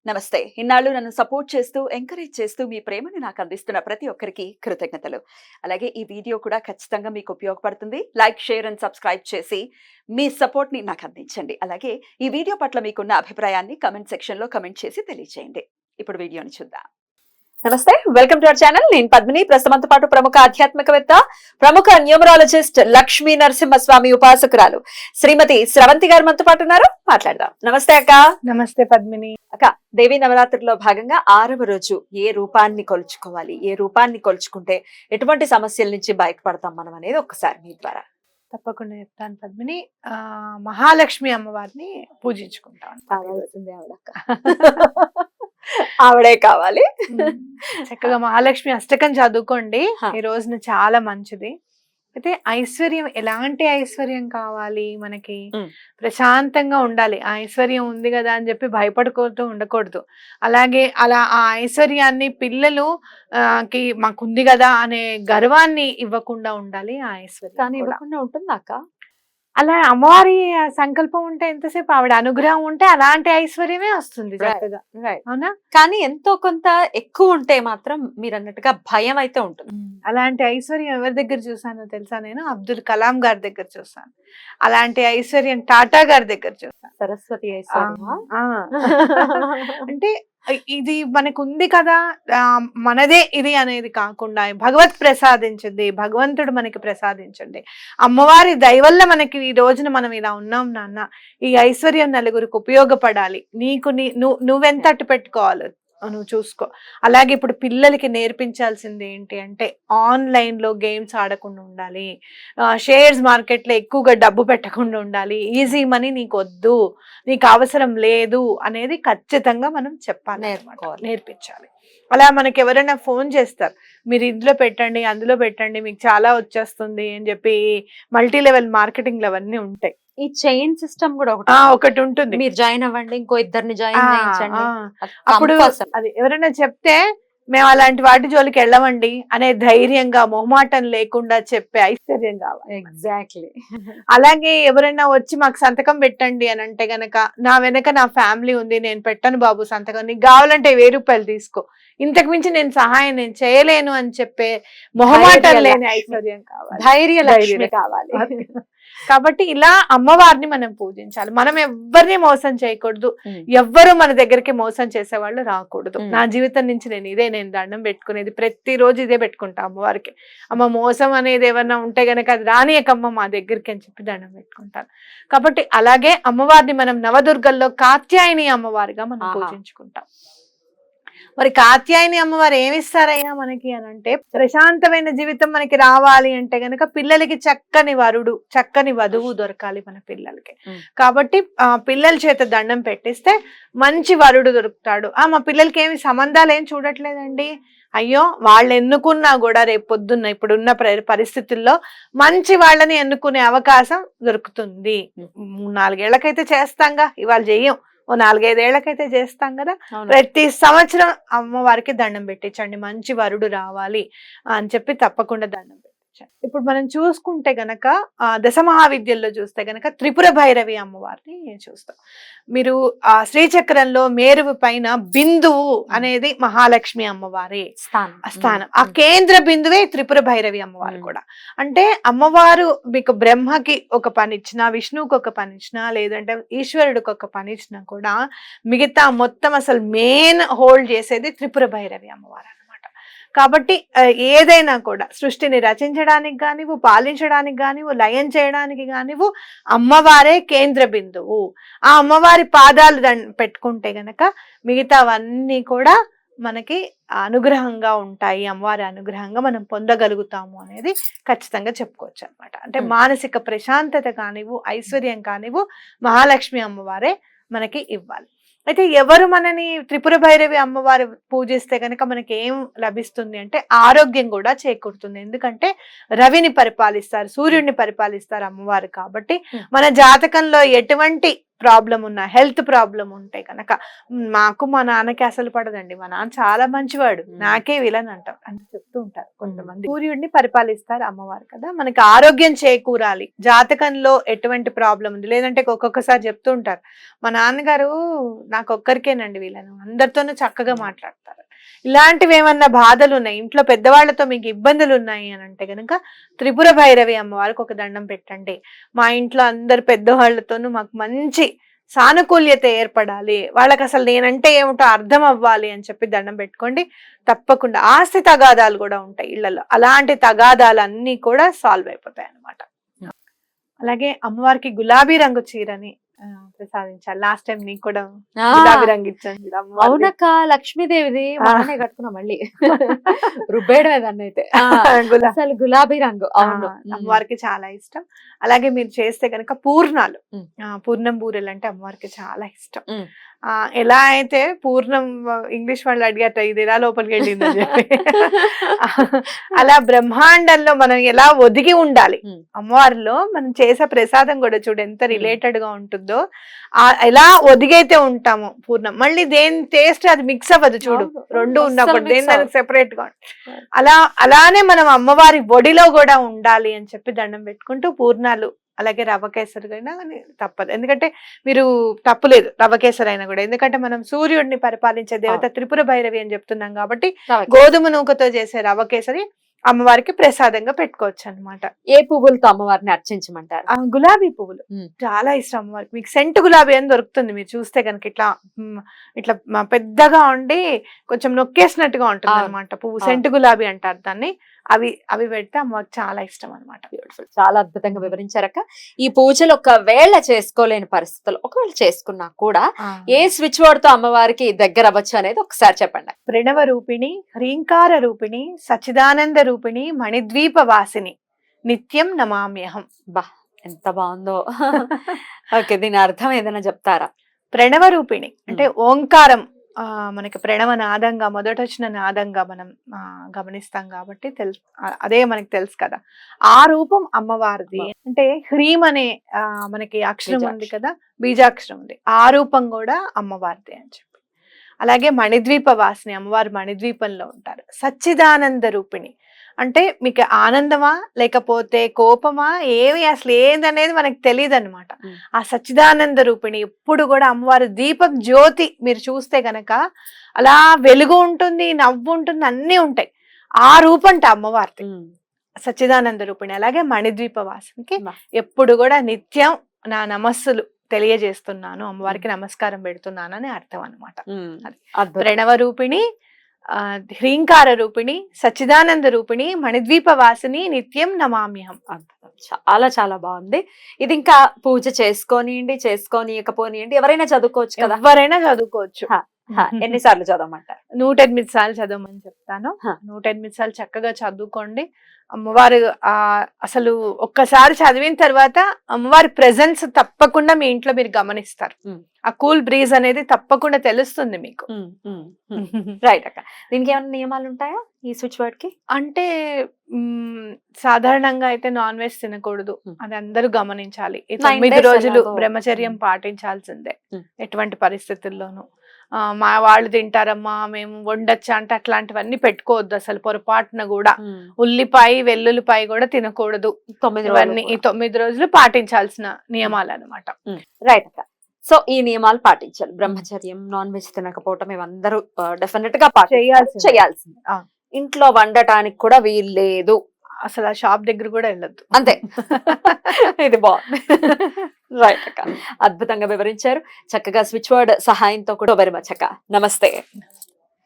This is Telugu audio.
నమస్తే. ఇన్నాళ్ళు నన్ను సపోర్ట్ చేస్తూ, ఎంకరేజ్ చేస్తూ మీ ప్రేమని నాకు అందిస్తున్న ప్రతి ఒక్కరికి కృతజ్ఞతలు. అలాగే ఈ వీడియో కూడా ఖచ్చితంగా మీకు ఉపయోగపడుతుంది. లైక్, షేర్ అండ్ సబ్స్క్రైబ్ చేసి మీ సపోర్ట్‌ని నాకు అందించండి. అలాగే ఈ వీడియో పట్ల మీకున్న అభిప్రాయాన్ని కామెంట్ సెక్షన్‌లో కామెంట్ చేసి తెలియజేయండి. ఇప్పుడు వీడియోని చూద్దాం. నమస్తే, వెల్కమ్ టు అవర్ ఛానల్. నేను పద్మిని. ప్రస్తుతంతో పాటు ప్రముఖ ఆధ్యాత్మికవేత్త, ప్రముఖ న్యూమరాలజిస్ట్ లక్ష్మీ నరసింహస్వామి ఉపాసకురాలు శ్రీమతి స్రవంతి గారు మనతో పాటు ఉన్నారు. మాట్లాడదాం. నమస్తే అక్క. నమస్తే పద్మిని. అక్క, దేవీ నవరాత్రిలో భాగంగా 6వ రోజు ఏ రూపాన్ని కొలుచుకోవాలి, ఏ రూపాన్ని కొలుచుకుంటే ఎటువంటి సమస్యల నుంచి బయటపడతాం మనం అనేది ఒక్కసారి మీ ద్వారా. తప్పకుండా చెప్తాను పద్మిని. మహాలక్ష్మి అమ్మవారిని పూజించుకుంటాం. కావాల్సిందే ఆవిడక్క. ఆవిడే కావాలి. చక్కగా మహాలక్ష్మి అష్టకం చదువుకోండి. ఈ రోజున చాలా మంచిది. అయితే ఐశ్వర్యం, ఎలాంటి ఐశ్వర్యం కావాలి మనకి? ప్రశాంతంగా ఉండాలి. ఆ ఐశ్వర్యం ఉంది కదా అని చెప్పి భయపడుకోతూ ఉండకూడదు. అలాగే అలా ఆ ఐశ్వర్యాన్ని పిల్లలు కి మాకుంది కదా అనే గర్వాన్ని ఇవ్వకుండా ఉండాలి. ఆ ఐశ్వర్యం కానీ ఇవ్వకుండా ఉంటుందా అక్క? అలా అమ్మవారి సంకల్పం ఉంటే, ఎంతసేపు ఆవిడ అనుగ్రహం ఉంటే అలాంటి ఐశ్వర్యమే వస్తుంది చక్కగా. అవునా? కానీ ఎంతో కొంత ఎక్కువ ఉంటే మాత్రం మీరు అన్నట్టుగా భయం అయితే ఉంటుంది. అలాంటి ఐశ్వర్యం ఎవరి దగ్గర చూసానో తెలుసా? నేను అబ్దుల్ కలాం గారి దగ్గర చూసాను. అలాంటి ఐశ్వర్యం టాటా గారి దగ్గర చూసాను. సరస్వతి ఐశ్వర్యమా? అంటే ఇది మనకు ఉంది కదా, మనదే ఇది అనేది కాకుండా భగవత్ ప్రసాదించింది, భగవంతుడు మనకి ప్రసాదించండి. అమ్మవారి దయ వల్ల మనకి ఈ రోజున మనం ఇలా ఉన్నాం నాన్న. ఈ ఐశ్వర్యం నలుగురికి ఉపయోగపడాలి. నీకు నువ్వెంత అట్టు పెట్టుకోవాలి నువ్వు చూసుకో. అలాగే ఇప్పుడు పిల్లలకి నేర్పించాల్సింది ఏంటి అంటే, ఆన్లైన్లో గేమ్స్ ఆడకుండా ఉండాలి, షేర్స్ మార్కెట్లో ఎక్కువగా డబ్బు పెట్టకుండా ఉండాలి, ఈజీ మనీ నీకు వద్దు, నీకు అవసరం లేదు అనేది ఖచ్చితంగా మనం చెప్పాలి, నేర్పించాలి. అలా మనకి ఎవరైనా ఫోన్ చేస్తారు, మీరు ఇందులో పెట్టండి, అందులో పెట్టండి, మీకు చాలా వచ్చేస్తుంది అని చెప్పి మల్టీ లెవెల్ మార్కెటింగ్ అవన్నీ ఉంటాయి. ఈ చైన్ సిస్టమ్ కూడా ఒకటి ఉంటుంది. మీరు జాయిన్ అవ్వండి, ఇంకో ఇద్దరిని జాయిన్ చేయించండి. అప్పుడు అది ఎవరైనా చెప్తే మేము అలాంటి వాటి జోలికి వెళ్ళమండి అనే ధైర్యంగా, మొహమాటం లేకుండా చెప్పే ఐశ్వర్యం కావాలి. ఎగ్జాక్ట్లీ. అలాగే ఎవరైనా వచ్చి మాకు సంతకం పెట్టండి అని అంటే గనక, నా వెనక నా ఫ్యామిలీ ఉంది, నేను పెట్టను బాబు సంతకం, నీకు కావాలంటే 1000 రూపాయలు తీసుకో, ఇంతకు మించి నేను సహాయం నేను చేయలేను అని చెప్పే మొహమాటం లేని ఐశ్వర్యం కావాలి, ధైర్య లక్ష్మి కావాలి. కాబట్టి ఇలా అమ్మవారిని మనం పూజించాలి. మనం ఎవరిని మోసం చేయకూడదు, ఎవ్వరు మన దగ్గరికి మోసం చేసేవాళ్ళు రాకూడదు. నా జీవితం నుంచి నేను దండం పెట్టుకునేది, ప్రతిరోజు ఇదే పెట్టుకుంటా అమ్మవారికి. అమ్మ మోసం అనేది ఏమన్నా ఉంటే గనక అది రానియకమ్మ మా దగ్గరికి అని చెప్పి దండం పెట్టుకుంటాను. కాబట్టి అలాగే అమ్మవారిని మనం నవదుర్గల్లో కాత్యాయని అమ్మవారిగా మనం పూజించుకుంటాం. మరి కాత్యాయని అమ్మవారు ఏమిస్తారయ్యా మనకి అని అంటే, ప్రశాంతమైన జీవితం మనకి రావాలి అంటే గనక పిల్లలకి చక్కని వరుడు, చక్కని వధువు దొరకాలి మన పిల్లలకి. కాబట్టి పిల్లల చేత దండం పెట్టిస్తే మంచి వరుడు దొరుకుతాడు. మా పిల్లలకి ఏమి సంబంధాలు ఏం చూడట్లేదండి, అయ్యో వాళ్ళు ఎన్నుకున్నా కూడా రేపు పొద్దున్న ఇప్పుడున్న పరిస్థితుల్లో మంచి వాళ్ళని ఎన్నుకునే అవకాశం దొరుకుతుంది. 3-4 ఏళ్లకైతే చేస్తాంగా, ఇవాళ చెయ్యం, 4-5 ఏళ్లకైతే చేస్తాం కదా. ప్రతి సంవత్సరం అమ్మవారికి దండం పెట్టించండి, మంచి వరుడు రావాలి అని చెప్పి తప్పకుండా దండం పెట్టించండి. ఇప్పుడు మనం చూసుకుంటే గనక దశమహావిద్యల్లో చూస్తే గనక త్రిపుర భైరవి అమ్మవారిని చూస్తాం. మీరు శ్రీచక్రంలో మేరువు పైన బిందువు అనేది మహాలక్ష్మి అమ్మవారి స్థానం. ఆ కేంద్ర బిందువే త్రిపుర భైరవి అమ్మవారు కూడా. అంటే అమ్మవారు మీకు బ్రహ్మకి ఒక పని ఇచ్చినా, విష్ణువుకి ఒక పని ఇచ్చినా, లేదంటే ఈశ్వరుడికి ఒక పని ఇచ్చినా కూడా మిగతా మొత్తం అసలు మెయిన్ హోల్డ్ చేసేది త్రిపుర భైరవి అమ్మవారు అనమాట. కాబట్టి ఏదైనా కూడా సృష్టిని రచించడానికి కానివ్వు, పాలించడానికి కానివ్వు, లయం చేయడానికి కానివ్వు అమ్మవారే కేంద్ర బిందువు. ఆ అమ్మవారి పాదాలు పెట్టుకుంటే గనక మిగతావన్నీ కూడా మనకి అనుగ్రహంగా ఉంటాయి, అమ్మవారి అనుగ్రహంగా మనం పొందగలుగుతాము అనేది ఖచ్చితంగా చెప్పుకోవచ్చు అనమాట. అంటే మానసిక ప్రశాంతత కానివ్వు, ఐశ్వర్యం కానివ్వు మహాలక్ష్మి అమ్మవారే మనకి ఇవ్వాలి. అయితే ఎవరు మనని త్రిపుర భైరవి అమ్మవారు పూజిస్తే కనుక మనకి ఏం లభిస్తుంది అంటే, ఆరోగ్యం కూడా చేకూరుతుంది. ఎందుకంటే రవిని పరిపాలిస్తారు, సూర్యుడిని పరిపాలిస్తారు అమ్మవారు. కాబట్టి మన జాతకంలో ఎటువంటి ప్రాబ్లం ఉన్న, హెల్త్ ప్రాబ్లం ఉంటే కనుక, మాకు మా నాన్నకి అసలు పడదండి, మా నాన్న చాలా మంచివాడు, నాకే విలన్ అంటాం అని చెప్తూ ఉంటారు కొంతమంది. సూర్యుడిని పరిపాలిస్తారు అమ్మవారు కదా, మనకి ఆరోగ్యం చేకూరాలి, జాతకంలో ఎటువంటి ప్రాబ్లం ఉంది, లేదంటే ఒక్కొక్కసారి చెప్తూ ఉంటారు మా నాన్నగారు నాకు ఒక్కరికేనండి విలను, అందరితోనూ చక్కగా మాట్లాడతారు. ఇలాంటివి ఏమన్నా బాధలు ఉన్నాయి, ఇంట్లో పెద్దవాళ్లతో మీకు ఇబ్బందులు ఉన్నాయి అని అంటే కనుక త్రిపుర భైరవి అమ్మవారికి ఒక దండం పెట్టండి. మా ఇంట్లో అందరు పెద్దవాళ్లతోనూ మాకు మంచి సానుకూల్యత ఏర్పడాలి, వాళ్ళకి అసలు నేనంటే ఏమిటో అర్థం అవ్వాలి అని చెప్పి దండం పెట్టుకోండి. తప్పకుండా ఆస్తి తగాదాలు కూడా ఉంటాయి ఇళ్లలో, అలాంటి తగాదాలన్నీ కూడా సాల్వ్ అయిపోతాయి అన్నమాట. అలాగే అమ్మవారికి గులాబీ రంగు చీరని ప్రసాదించాలి. లాస్ట్ టైం నీకు కూడా గులాబీ రంగు ఇచ్చాను. అవునక్క, లక్ష్మీదేవిది మననే కట్టుకున్నా మళ్ళీ రుబ్బేయడమే దాన్ని అయితే. అసలు గులాబీ రంగు అవును, అమ్మవారికి చాలా ఇష్టం. అలాగే మీరు చేస్తే కనుక పూర్ణాలు, పూర్ణం బూరెలు అంటే అమ్మవారికి చాలా ఇష్టం. ఎలా అయితే పూర్ణం ఇంగ్లీష్ వాళ్ళు అడిగాట ఇది ఎలా లోపలికి వెళ్ళింది అని చెప్పి, అలా బ్రహ్మాండంలో మనం ఎలా ఒదిగి ఉండాలి, అమ్మవారిలో మనం చేసే ప్రసాదం కూడా చూడు ఎంత రిలేటెడ్ గా ఉంటుందో, ఎలా ఒదిగైతే ఉంటామో పూర్ణం, మళ్ళీ దేని టేస్ట్ అది మిక్స్ అవ్వదు చూడు, రెండు ఉన్నప్పుడు దేని దానికి సెపరేట్ గా అలానే మనం అమ్మవారి ఒడిలో కూడా ఉండాలి అని చెప్పి దండం పెట్టుకుంటూ పూర్ణాలు, అలాగే రవ్వ కేసరైనా తప్పదు, ఎందుకంటే మీరు తప్పులేదు రవ్వ కేసరైనా కూడా, ఎందుకంటే మనం సూర్యుడిని పరిపాలించే దేవత త్రిపుర భైరవి అని చెప్తున్నాం కాబట్టి గోధుమ నూకతో చేసే రవ్వ కేసరి అమ్మవారికి ప్రసాదంగా పెట్టుకోవచ్చు అన్నమాట. ఏ పువ్వులతో అమ్మవారిని అర్చించమంటారు? గులాబీ పువ్వులు చాలా ఇష్టం అమ్మవారికి. మీకు సెంటు గులాబీ అని దొరుకుతుంది, మీరు చూస్తే కనుక ఇట్లా ఇట్లా పెద్దగా ఉండి కొంచెం నొక్కేసినట్టుగా ఉంటుంది అనమాట పువ్వు, సెంటు గులాబీ అంటారు దాన్ని. అవి పెడితే అమ్మవారికి చాలా ఇష్టం అనమాట. బ్యూటిఫుల్, చాలా అద్భుతంగా వివరించారక్క. ఈ పూజలు ఒకవేళ చేసుకోలేని పరిస్థితులు, ఒకవేళ చేసుకున్నా కూడా ఏ స్విచ్ వర్డ్ తో అమ్మవారికి దగ్గర అవ్వచ్చు అనేది ఒకసారి చెప్పండి. ప్రణవ రూపిణి, హ్రీంకార రూపిణి, సచిదానంద రూపిణి, మణిద్వీప వాసిని, నిత్యం నమామ్యహం. బా, ఎంత బాగుందో. ఓకే, దీని అర్థం ఏదైనా చెప్తారా? ప్రణవ రూపిణి అంటే ఓంకారం, మనకి ప్రణవ నాదంగా మొదట వచ్చిన నాదంగా మనం గమనిస్తాం కాబట్టి తెలుసు, అదే మనకి తెలుసు కదా. ఆ రూపం అమ్మవారిది. అంటే హ్రీం అనే మనకి అక్షరం ఉంది కదా, బీజాక్షరం ఉంది, ఆ రూపం కూడా అమ్మవారిది అని చెప్పి. అలాగే మణిద్వీప వాసిని, అమ్మవారు మణిద్వీపంలో ఉంటారు. సచ్చిదానంద రూపిణి అంటే మీకు ఆనందమా లేకపోతే కోపమా ఏమి అసలు ఏందనేది మనకు తెలియదు అనమాట. ఆ సచ్చిదానంద రూపిణి ఎప్పుడు కూడా అమ్మవారి దీపం జ్యోతి, మీరు చూస్తే గనక అలా వెలుగు ఉంటుంది, నవ్వు ఉంటుంది, అన్నీ ఉంటాయి. ఆ రూపంట అమ్మవారిది సచ్చిదానంద రూపిణి. అలాగే మణిద్వీప వాసినికి ఎప్పుడు కూడా నిత్యం నా నమస్సులు తెలియజేస్తున్నాను, అమ్మవారికి నమస్కారం పెడుతున్నాను అని అర్థం అనమాట. ప్రణవ రూపిణి, హ్రీంకార రూపిణి, సచ్చిదానంద రూపిణి, మణిద్వీప వాసిని, నిత్యం నమామ్యహం. చాలా చాలా బాగుంది. ఇది ఇంకా పూజ చేసుకోనియకపోనియండి, ఎవరైనా చదువుకోవచ్చు కదా? ఎవరైనా చదువుకోవచ్చు. ఎన్నిసార్లు చదవమంటారు? 108 సార్లు చదవమని చెప్తాను. 108 సార్లు చక్కగా చదువుకోండి. అమ్మవారు అసలు ఒక్కసారి చదివిన తర్వాత అమ్మవారి ప్రెజెన్స్ తప్పకుండా మీ ఇంట్లో మీరు గమనిస్తారు. ఆ కూల్ బ్రీజ్ అనేది తప్పకుండా తెలుస్తుంది మీకు. రైట్ అక్క. దీనికి ఏమైనా నియమాలు ఉంటాయా ఈ స్విచ్ వర్డ్ కి? అంటే సాధారణంగా అయితే నాన్ వెజ్ తినకూడదు, అది అందరూ గమనించాలి. 9 రోజులు బ్రహ్మచర్యం పాటించాల్సిందే ఎటువంటి పరిస్థితుల్లోనూ. మా వాళ్ళు తింటారమ్మా మేము వండొచ్చా అంటే అట్లాంటివన్నీ పెట్టుకోవద్దు అసలు పొరపాటున కూడా. ఉల్లిపాయ వెల్లుల్లిపాయ కూడా తినకూడదు. ఈ 9 రోజులు పాటించాల్సిన నియమాలు అనమాట. రైట్ అక్క. సో ఈ నియమాలు పాటించాలి. బ్రహ్మచర్యం, నాన్ వెజ్ తినకపోవటం ఇవందరూ డెఫినెట్ గా చేయాల్సింది. ఇంట్లో వండటానికి కూడా వీల్లేదు, అసలు ఆ షాప్ దగ్గర కూడా వెళ్ళొద్దు, అంతే. ఇది బాగుంది. రైట్ అక్క, అద్భుతంగా వివరించారు. చక్కగా స్విచ్ వర్డ్ సహాయంతో కూడా వెరీ మచ్ అక్క. నమస్తే.